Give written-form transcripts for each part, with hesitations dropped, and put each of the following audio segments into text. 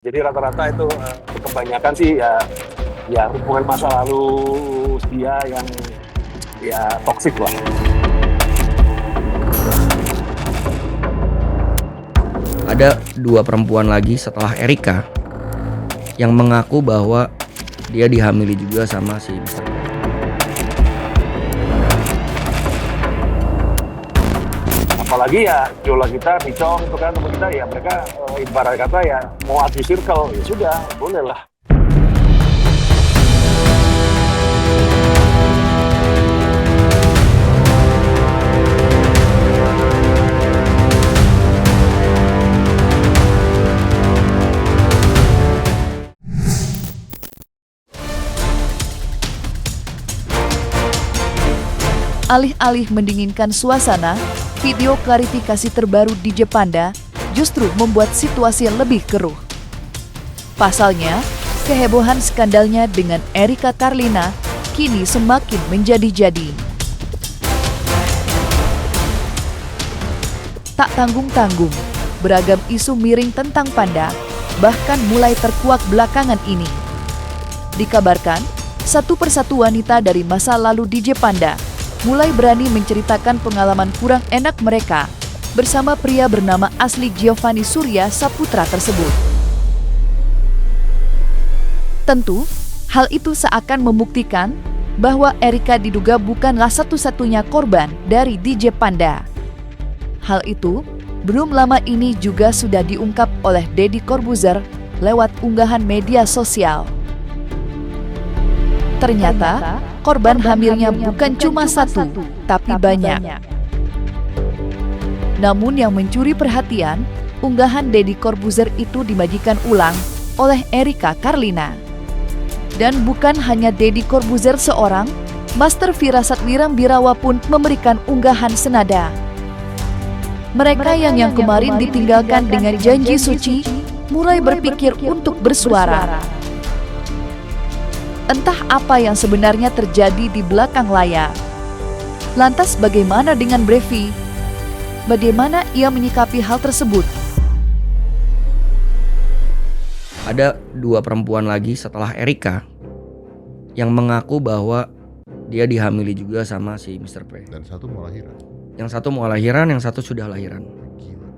Jadi rata-rata itu kebanyakan sih ya hubungan masa lalu dia yang ya toksik lah. Ada dua perempuan lagi setelah Erika yang mengaku bahwa dia dihamili juga sama si Mr. P. Apalagi ya idola kita, Picong itu kan teman kita ya, mereka ibarat kata ya mau adu circle, ya sudah boleh lah. Alih-alih mendinginkan suasana, video klarifikasi terbaru DJ Panda justru membuat situasi lebih keruh. Pasalnya, kehebohan skandalnya dengan Erika Carlina kini semakin menjadi-jadi. Tak tanggung-tanggung, beragam isu miring tentang Panda bahkan mulai terkuak belakangan ini. Dikabarkan, satu persatu wanita dari masa lalu DJ Panda mulai berani menceritakan pengalaman kurang enak mereka bersama pria bernama asli Giovanni Surya Saputra tersebut. Tentu, hal itu seakan membuktikan bahwa Erika diduga bukanlah satu-satunya korban dari DJ Panda. Hal itu belum lama ini juga sudah diungkap oleh Deddy Corbuzier lewat unggahan media sosial. Ternyata, korban hamilnya bukan cuma satu, tapi banyak. Namun yang mencuri perhatian, unggahan Deddy Corbuzier itu dimajikan ulang oleh Erika Carlina. Dan bukan hanya Deddy Corbuzier seorang, Master Firasat Wirambirawa pun memberikan unggahan senada. Mereka yang kemarin ditinggalkan dengan janji suci, mulai berpikir untuk bersuara. Entah apa yang sebenarnya terjadi di belakang layar. Lantas bagaimana dengan Brevi? Bagaimana ia menyikapi hal tersebut? Ada dua perempuan lagi setelah Erika yang mengaku bahwa dia dihamili juga sama si Mr. P. Dan satu mau lahiran. Yang satu mau lahiran, yang satu sudah lahiran. Gila.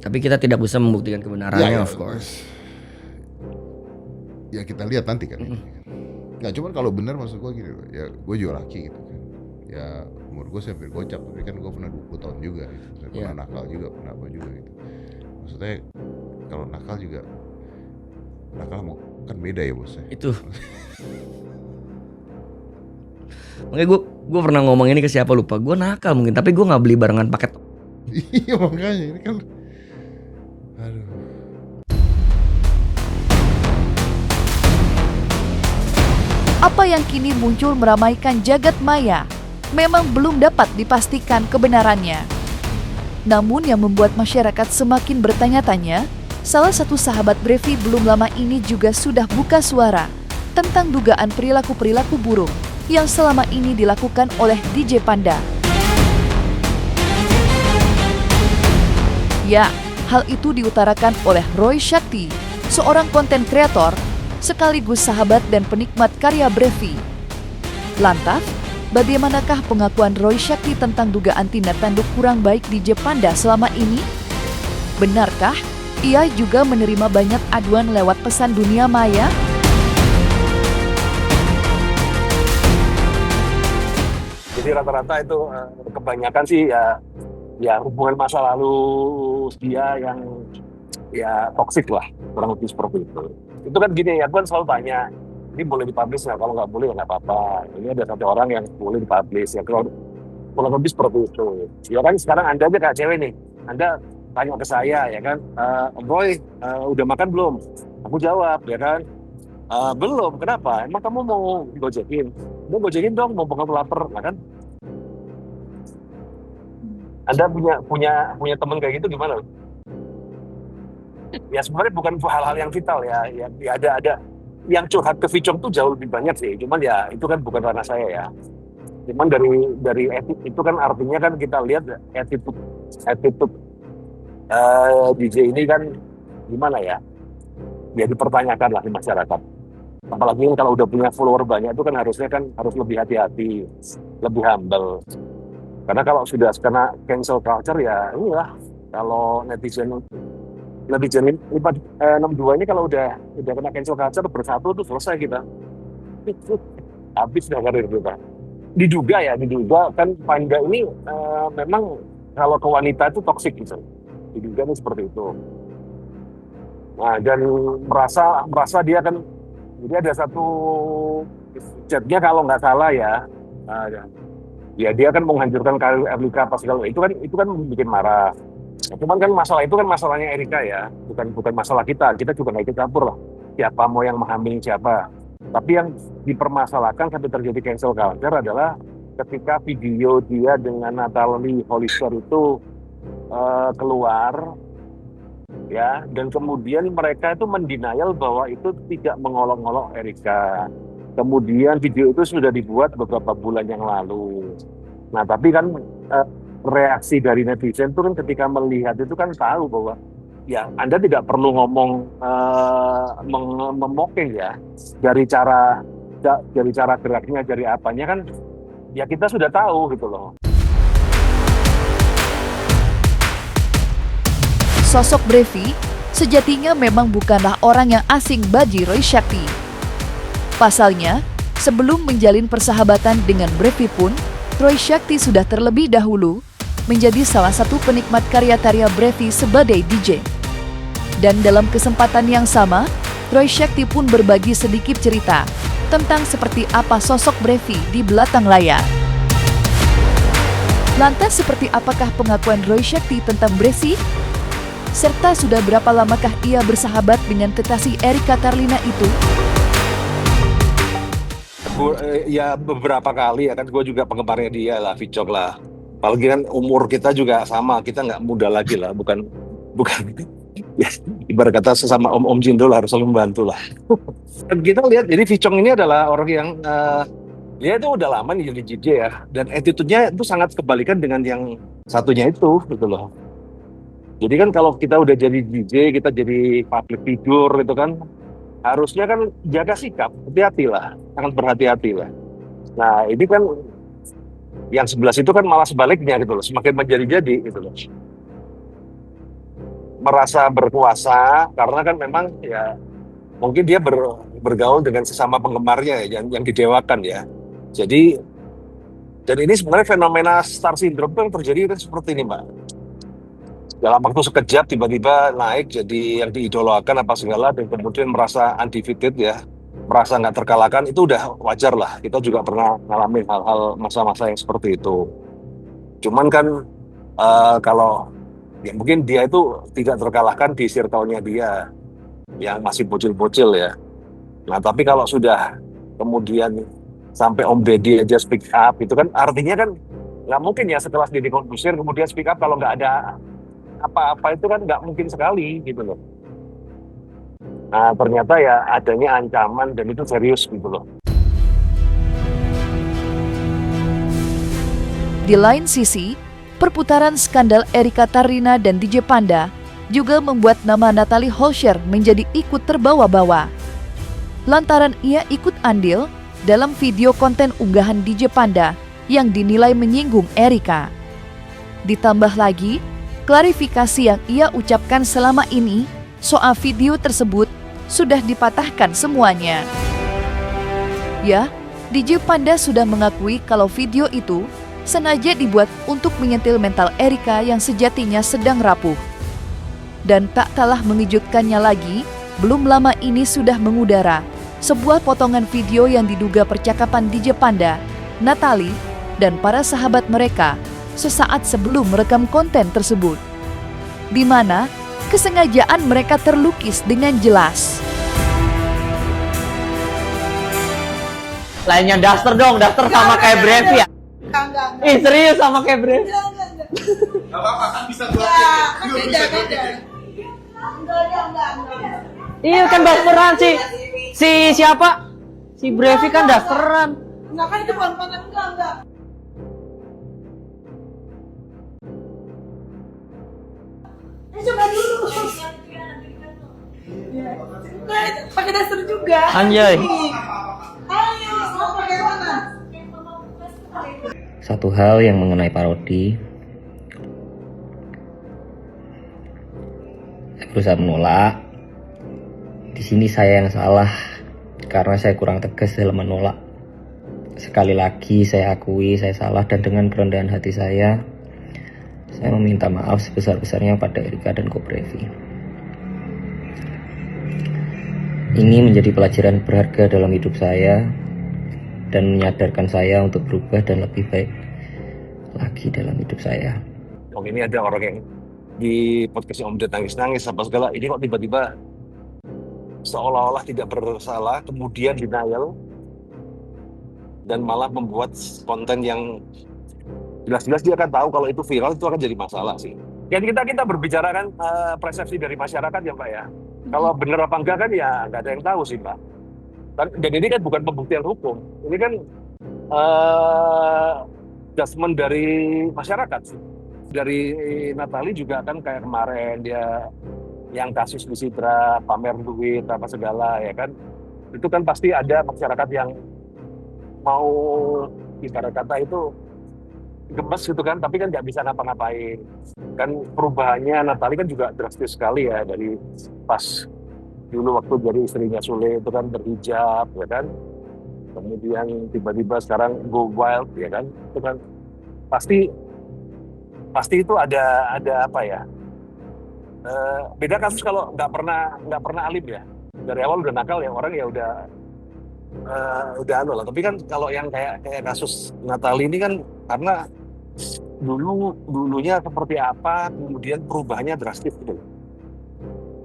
Tapi kita tidak bisa membuktikan kebenarannya, Ya, of course. Ya kita lihat nanti kan. Nggak, cuman kalau benar maksud gue gini loh. Ya gue juga laki gitu kan. Ya umur gue hampir gocap, tapi kan gue pernah 20 tahun juga gitu. Saya pernah nakal juga, pernah apa juga gitu. Maksudnya kalau nakal juga, nakal kan beda ya bosnya. Itu. Makanya gue pernah ngomong ini ke siapa lupa. Gue nakal mungkin, tapi gue nggak beli barengan paket. Iya makanya ini kan. Aduh. Apa yang kini muncul meramaikan jagat maya memang belum dapat dipastikan kebenarannya. Namun yang membuat masyarakat semakin bertanya-tanya, salah satu sahabat Brevi belum lama ini juga sudah buka suara tentang dugaan perilaku-perilaku buruk yang selama ini dilakukan oleh DJ Panda. Ya, hal itu diutarakan oleh Roy Shakti, seorang konten kreator sekaligus sahabat dan penikmat karya Brevi. Lantas, bagaimanakah pengakuan Roy Shakti tentang dugaan tindak tanduk kurang baik DJ Panda selama ini? Benarkah ia juga menerima banyak aduan lewat pesan dunia maya? Jadi rata-rata itu kebanyakan sih ya hubungan masa lalu dia yang ya toksik lah, kurang lebih seperti itu. Itu kan gini, aku kan selalu tanya, ini boleh dipublish nggak? Kalau nggak boleh ya nggak apa-apa. Ini ada satu orang yang boleh dipublish, ya kalau kurang lebih seperti itu. Ya kan sekarang Anda aja kayak cewek nih, Anda tanya ke saya ya kan, Roy udah makan belum? Aku jawab ya kan, belum. Kenapa? Emang kamu mau gojekin? Mau gojekin dong, mau kamu lapar, nah kan? Anda punya teman kayak gitu gimana? Ya sebenarnya bukan hal-hal yang vital ya ada yang curhat ke Vicom tuh jauh lebih banyak sih, cuman ya itu kan bukan ranah saya ya. Cuman dari etik itu kan artinya kan kita lihat attitude DJ ini kan gimana ya? Ya dipertanyakan lah di masyarakat. Apalagi kan kalau udah punya follower banyak itu kan harusnya kan harus lebih hati-hati, lebih humble. Karena kalau sudah kena cancel culture ya inilah, kalau netizen 62 ini kalau udah kena cancel culture bersatu tuh selesai kita. Habis dah karir kita. Diduga kan Panda ini memang kalau ke wanita itu toksik gitu. Diduga nih seperti itu. Nah, dan merasa dia kan, jadi ada satu chatnya kalau nggak salah ya, ya dia kan menghancurkan karir Erika apa segala itu kan bikin marah. Nah, cuman kan masalah itu kan masalahnya Erika ya, bukan masalah kita juga nggak ikut campur lah. Siapa mau yang menghamili siapa. Tapi yang dipermasalahkan sampai terjadi cancel culture adalah ketika video dia dengan Natalie Hollister itu keluar, ya, dan kemudian mereka itu mendenial bahwa itu tidak mengolok-olok Erika. Kemudian video itu sudah dibuat beberapa bulan yang lalu. Nah, tapi kan reaksi dari netizen itu kan ketika melihat itu kan tahu bahwa ya Anda tidak perlu ngomong memocking ya, dari cara geraknya, dari apanya kan ya kita sudah tahu gitu loh. Sosok Brevi sejatinya memang bukanlah orang yang asing bagi Roy Shakti. Pasalnya, sebelum menjalin persahabatan dengan Brevi pun, Roy Shakti sudah terlebih dahulu menjadi salah satu penikmat karya-karya Brevi sebagai DJ. Dan dalam kesempatan yang sama, Roy Shakti pun berbagi sedikit cerita tentang seperti apa sosok Brevi di belakang layar. Lantas seperti apakah pengakuan Roy Shakti tentang Brevi? Serta sudah berapa lamakah ia bersahabat dengan kekasih Erika Karlina itu? Ya beberapa kali ya kan, gue juga penggemarnya dia lah, Vicok lah. Apalagi kan umur kita juga sama, kita nggak muda lagi lah, bukan ya, ibarat kata sesama om Jindol harus selalu membantu lah. Dan kita lihat, jadi Vicok ini adalah orang yang dia itu udah lama nih jadi DJ ya, dan attitude-nya itu sangat kebalikan dengan yang satunya itu, gitu loh. Jadi kan kalau kita udah jadi DJ, kita jadi public figure itu kan, harusnya kan jaga sikap, hati-hati lah, sangat berhati-hati lah. Nah ini kan yang sebelah itu kan malah sebaliknya gitu loh, semakin menjadi-jadi gitu loh. Merasa berkuasa karena kan memang ya mungkin dia bergaul dengan sesama penggemarnya ya, yang didewakan ya. Jadi, dan ini sebenarnya fenomena star syndrome yang terjadi kan seperti ini, Mbak. Dalam waktu sekejap tiba-tiba naik jadi yang diidolakan apa segala, dan kemudian merasa undefeated ya, merasa nggak terkalahkan, itu udah wajar lah. Kita juga pernah ngalamin hal-hal masa-masa yang seperti itu. Cuman kan kalau ya mungkin dia itu tidak terkalahkan di circle-nya dia yang masih bocil-bocil ya. Nah tapi kalau sudah kemudian sampai Om Deddy aja speak up, itu kan artinya kan nggak mungkin ya setelah Deddy Corbuzier kemudian speak up kalau nggak ada apa-apa, itu kan nggak mungkin sekali gitu loh. Nah ternyata ya adanya ancaman dan itu serius gitu loh. Di lain sisi, perputaran skandal Erika Karlina dan DJ Panda juga membuat nama Natalie Hollister menjadi ikut terbawa-bawa. Lantaran ia ikut andil dalam video konten unggahan DJ Panda yang dinilai menyinggung Erika. Ditambah lagi, klarifikasi yang ia ucapkan selama ini soal video tersebut sudah dipatahkan semuanya. Ya, DJ Panda sudah mengakui kalau video itu sengaja dibuat untuk menyentil mental Erika yang sejatinya sedang rapuh. Dan tak kalah mengejutkannya lagi, belum lama ini sudah mengudara sebuah potongan video yang diduga percakapan DJ Panda, Natalie, dan para sahabat mereka sesaat sebelum merekam konten tersebut, di mana kesengajaan mereka terlukis dengan jelas. Lainnya daster dong, daster sama kayak Brevi ya? Enggak. Ih serius sama kayak Brevi? Enggak. Gak apa-apa kan bisa gue Enggak. Iya kan dasteran si siapa? Si Brevi kan dasteran. Enggak kan itu pon-ponan, enggak. Coba dulu. Ya. Nah, pakai daster juga. Anjay. Ayo, mau pakai mana? Satu hal yang mengenai parodi, saya berusaha menolak. Di sini saya yang salah karena saya kurang tegas dalam menolak. Sekali lagi saya akui saya salah, dan dengan kerendahan hati saya meminta maaf sebesar-besarnya pada Erika dan Ko Brevi. Ini menjadi pelajaran berharga dalam hidup saya dan menyadarkan saya untuk berubah dan lebih baik lagi dalam hidup saya. Oh, ini ada orang yang di podcast Om Ded nangis-nangis apa segala, ini kok tiba-tiba seolah-olah tidak bersalah, kemudian denial, dan malah membuat konten yang jelas-jelas dia akan tahu kalau itu viral, itu akan jadi masalah sih. Jadi kita berbicara kan persepsi dari masyarakat ya Mbak ya. Kalau benar apa enggak kan ya nggak ada yang tahu sih Mbak. Dan ini kan bukan pembuktian hukum, ini kan judgement dari masyarakat sih. Dari Natalie juga kan kayak kemarin dia yang kasus di Sidra, pamer duit apa segala ya kan. Itu kan pasti ada masyarakat yang mau ibarat kata itu gemes gitu kan, tapi kan nggak bisa ngapa-ngapain. Kan perubahannya Natalie kan juga drastis sekali ya, dari pas dulu waktu jadi istrinya Sule itu kan berhijab ya kan, kemudian tiba-tiba sekarang go wild ya kan, itu kan pasti itu ada apa ya, beda kasus kalau nggak pernah alim ya, dari awal udah nakal ya orang ya udah anu lah. Tapi kan kalau yang kayak kasus Natalie ini kan karena dulunya seperti apa, kemudian perubahannya drastis gitu.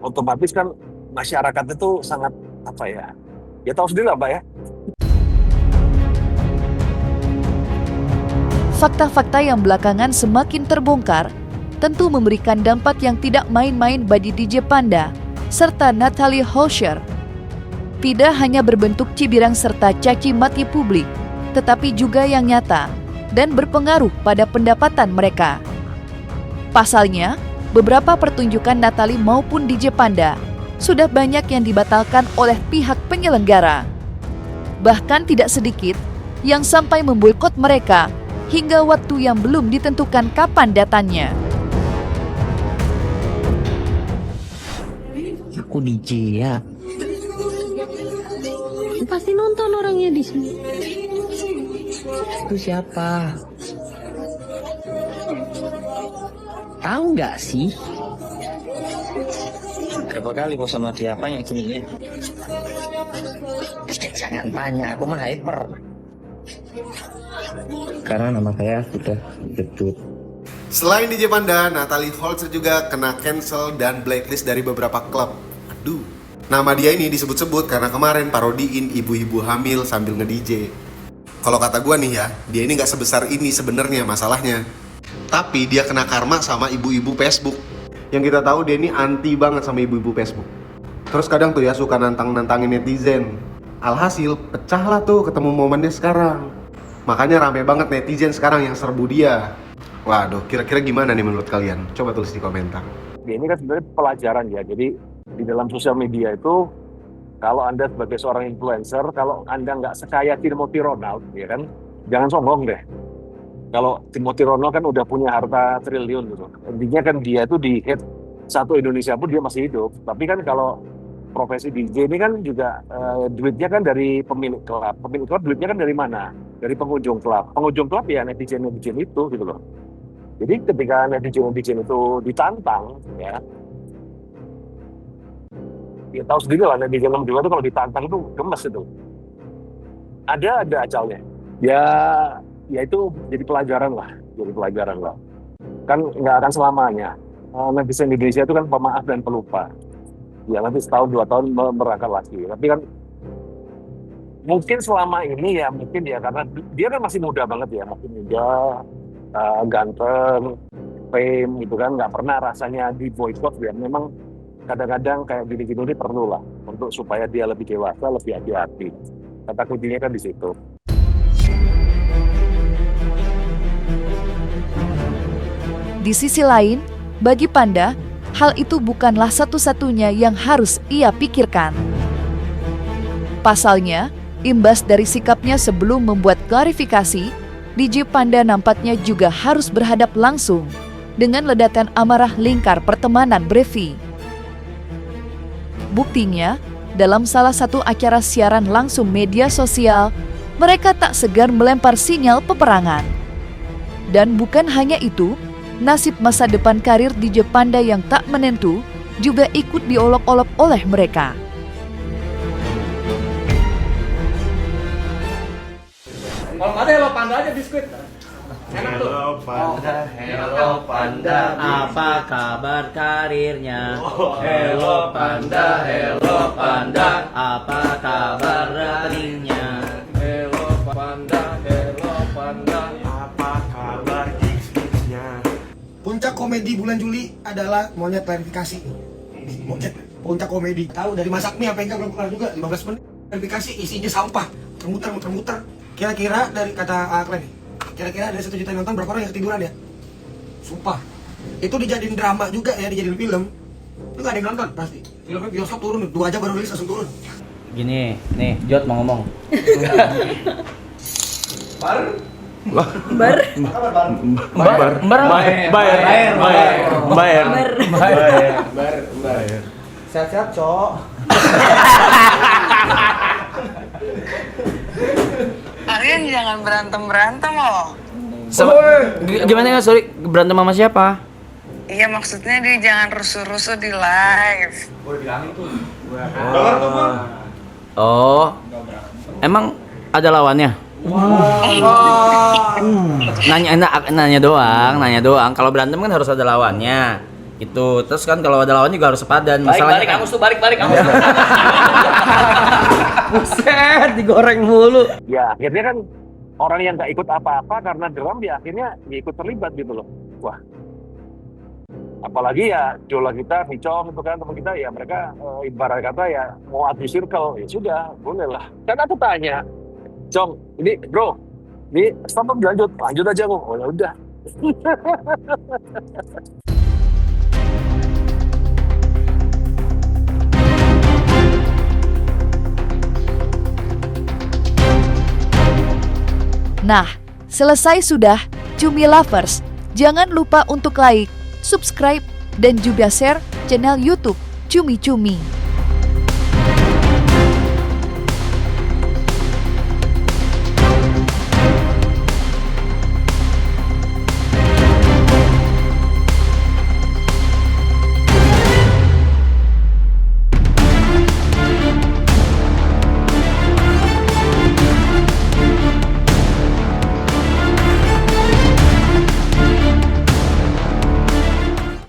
Otomatis kan masyarakat itu sangat apa ya tahu sendiri lah Mbak ya. Fakta-fakta yang belakangan semakin terbongkar tentu memberikan dampak yang tidak main-main bagi DJ Panda serta Natalie Holscher. Tidak hanya berbentuk cibiran serta caci maki publik, tetapi juga yang nyata dan berpengaruh pada pendapatan mereka. Pasalnya, beberapa pertunjukan Natalie maupun DJ Panda sudah banyak yang dibatalkan oleh pihak penyelenggara. Bahkan tidak sedikit yang sampai memboikot mereka hingga waktu yang belum ditentukan kapan datangnya. Aku DJ ya. Pasti nonton orangnya di sini. Itu siapa? Tahu nggak sih? Berapa kali gua sama dia apa yang gini ya? Jangan tanya, aku mah hyper. Karena nama saya sudah disebut. Selain DJ Panda, Natalie Holscher juga kena cancel dan blacklist dari beberapa klub. Aduh. Nama dia ini disebut-sebut karena kemarin parodiin ibu-ibu hamil sambil nge-DJ. Kalau kata gua nih ya, dia ini gak sebesar ini sebenarnya masalahnya. Tapi dia kena karma sama ibu-ibu Facebook. Yang kita tahu dia ini anti banget sama ibu-ibu Facebook. Terus kadang tuh ya suka nantangin netizen. Alhasil pecah lah tuh ketemu momennya sekarang. Makanya rame banget netizen sekarang yang serbu dia. Waduh, kira-kira gimana nih menurut kalian? Coba tulis di komentar. Ini kan sebenarnya pelajaran ya. Jadi di dalam sosial media itu, kalau Anda sebagai seorang influencer, kalau Anda nggak sekaya Timothy Ronald, ya kan, jangan sombong deh. Kalau Timothy Ronald kan udah punya harta triliun gitu. Intinya kan dia itu di hit satu Indonesia pun dia masih hidup. Tapi kan kalau profesi DJ ini kan juga duitnya kan dari pemilik klub. Pemilik klub duitnya kan dari mana? Dari pengunjung klub. Pengunjung klub ya netizen itu gitu loh. Jadi ketika netizen itu ditantang ya tahu sendiri lah netizen juga tuh kalau ditantang tuh gemes itu. Ada acalnya. Ya itu jadi pelajaran lah. Kan nggak akan selamanya. Netizen Indonesia itu kan pemaaf dan pelupa. Ya nanti setahun 2 tahun merangkak lagi. Tapi kan mungkin selama ini ya mungkin ya karena dia kan masih muda banget ya, masih muda, ganteng, fame gitu kan, nggak pernah rasanya di boykot ya. Memang kadang-kadang kayak gini-gini ini perlu lah untuk supaya dia lebih dewasa, lebih hati-hati. Kata kuncinya kan di situ. Di sisi lain, bagi Panda, hal itu bukanlah satu-satunya yang harus ia pikirkan. Pasalnya, imbas dari sikapnya sebelum membuat klarifikasi, DJ Panda nampaknya juga harus berhadap langsung dengan ledakan amarah lingkar pertemanan Brevi. Buktinya, dalam salah satu acara siaran langsung media sosial, mereka tak segan melempar sinyal peperangan. Dan bukan hanya itu, nasib masa depan karir DJ Panda yang tak menentu juga ikut diolok-olok oleh mereka. Kalau nggak ada Hello Panda aja biskuit. Enak tuh. Hello Panda, Apa kabar karirnya? Hello Panda, Apa kabar karirnya? Hello Panda, apa kabar gigs-gigsnya? Puncak komedi bulan Juli adalah monyet klarifikasi. Monyet puncak komedi. Tahu dari masak mie apa enggak belum kelar juga 15 menit. Klarifikasi isinya sampah, muter-muter. Kira-kira dari kata Klen, kira-kira dari 1 juta yang nonton berapa orang yang ketiduran ya? Sumpah. Itu dijadiin drama juga ya, dijadiin film. Itu gak ada yang nonton pasti. Filmnya bioskop turun, 2 aja baru rilis langsung turun. Gini, nih Jod mau ngomong. Bayar. Sehat-sehat, Cok. Kalian jangan berantem loh. Gimana ya, sorry, berantem sama siapa? Iya maksudnya dia jangan rusuh-rusuh di live. Oh, emang ada lawannya? Nanya doang. Kalau berantem kan harus ada lawannya. Itu terus kan kalau ada lawan juga harus sepadan. Masalahnya kamu tuh balik kamu. Buset, digoreng mulu. Ya akhirnya kan orang yang nggak ikut apa-apa karena drum ya akhirnya ya ikut terlibat gitu loh. Wah, apalagi ya idola kita, Vicom itu kan teman kita ya mereka ibarat kata ya mau adu circle ya sudah boleh lah. Kan aku tanya, Cong, ini bro, ini stop lanjut aja kok. Oh ya udah. Nah, selesai sudah Cumi Lovers. Jangan lupa untuk like, subscribe, dan juga share channel YouTube Cumi Cumi.